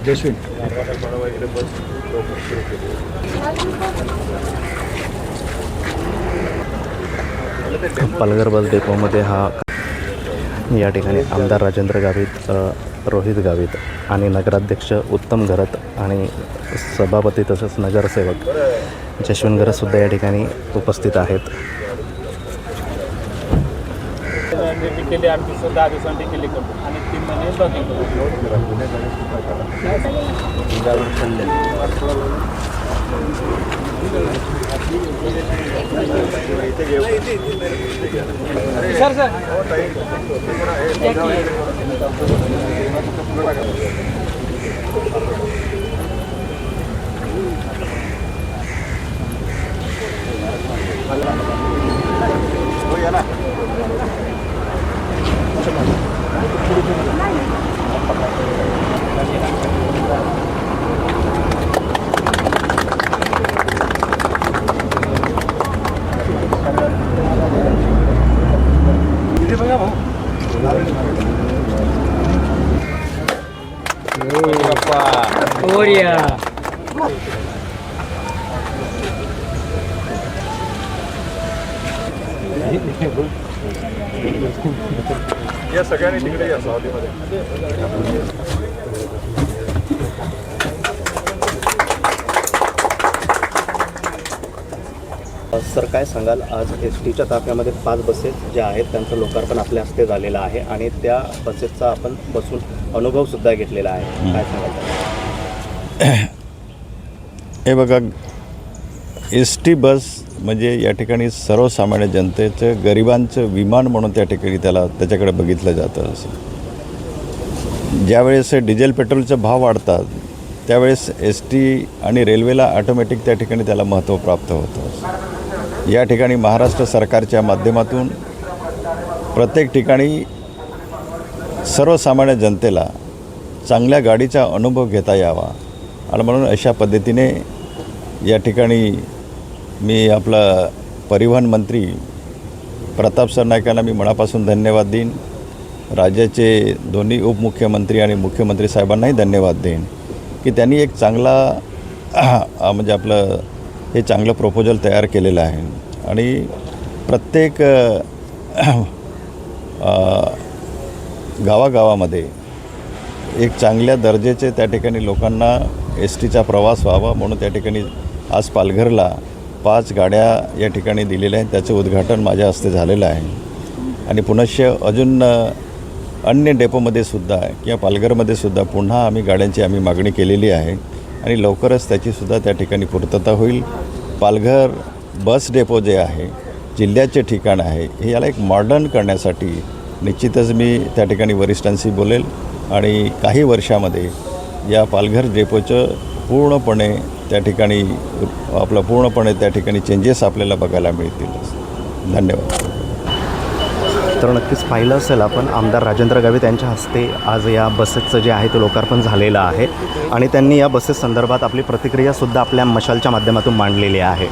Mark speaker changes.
Speaker 1: जयश्विन पालघर बस डेपोमध्ये हा या ठिकाणी आमदार राजेंद्र गावित, रोहित गावित आणि नगराध्यक्ष उत्तम घरत आणि सभापती तसेच नगरसेवक जयश्विन घरतसुद्धा या ठिकाणी उपस्थित आहेत.
Speaker 2: केली आमची 10 दिवसांनी केली करतो आणि 3 महिने सर सर
Speaker 3: या सगळ्यांनी तिकडे या सावलीमध्ये.
Speaker 1: सर काय सांगाल, आज एस-टीच्या ताफ्यामध्ये 5 बसेस ज्या आहेत त्यांचं लोकार्पण आपल्या हस्ते झालेलं आहे आणि त्या बसेसचा आपण बसून अनुभवसुद्धा घेतलेला आहे. काय सांगाल?
Speaker 4: हे बघा, एस-टी बस म्हणजे या ठिकाणी सर्वसामान्य जनतेचं, गरिबांचं विमान म्हणून त्या ठिकाणी त्याच्याकडे बघितलं जातं. असं ज्यावेळेस डिझेल पेट्रोलचे भाव वाढतात त्यावेळेस एस-टी आणि रेल्वेला ऑटोमॅटिक त्या ठिकाणी त्याला महत्त्व प्राप्त होतं. या ठिकाणी महाराष्ट्र सरकारच्या माध्यमातून प्रत्येक ठिकाणी सर्वसामान्य जनतेला चांगल्या गाडीचा अनुभव घेता यावा आणि म्हणून अशा पद्धतीने या ठिकाणी मी आपला परिवहन मंत्री प्रताप सरनाईकांना मी मनापासून धन्यवाद देईन. राज्याचे दोन्ही उपमुख्यमंत्री आणि मुख्यमंत्री साहेबांनाही धन्यवाद देईन की त्यांनी एक चांगला म्हणजे आपलं हे चांगलं प्रपोजल तयार केलेलं आहे आणि प्रत्येक गावागावामध्ये एक चांगल्या दर्जाचे त्या ठिकाणी लोकांना एस-टीचा प्रवास व्हावा म्हणून त्या ठिकाणी आज पालघरला 5 गाड्या या ठिकाणी दिलेल्या आहेत. त्याचं उद्घाटन माझ्या हस्ते झालेलं आहे आणि पुनश्च अजून अन्य डेपोमध्ये सुद्धा किंवा पालघरमध्ये सुद्धा पुन्हा गाड्यांची मागणी केलेली आहे आणि लवकरच त्याचीसुद्धा त्या ठिकाणी पूर्तता होईल. पालघर बस डेपो जे आहे, जिल्ह्याचे ठिकाण आहे, हे याला एक मॉडर्न करण्यासाठी निश्चितच मी त्या ठिकाणी वरिष्ठांशी बोलेल आणि काही वर्षामध्ये या पालघर डेपोचं पूर्णपणे त्या ठिकाणी चेंजेस आपल्याला बघायला मिळतील. धन्यवाद.
Speaker 1: तर नक्कीच पाहिलं असेल आपण, आमदार राजेंद्र गावित यांच्या हस्ते आज या बसेसचं जे आहे ते लोकार्पण झालेलं आहे आणि त्यांनी या बसेस संदर्भात आपली प्रतिक्रियासुद्धा आपल्या मशालच्या माध्यमातून मांडलेली आहे.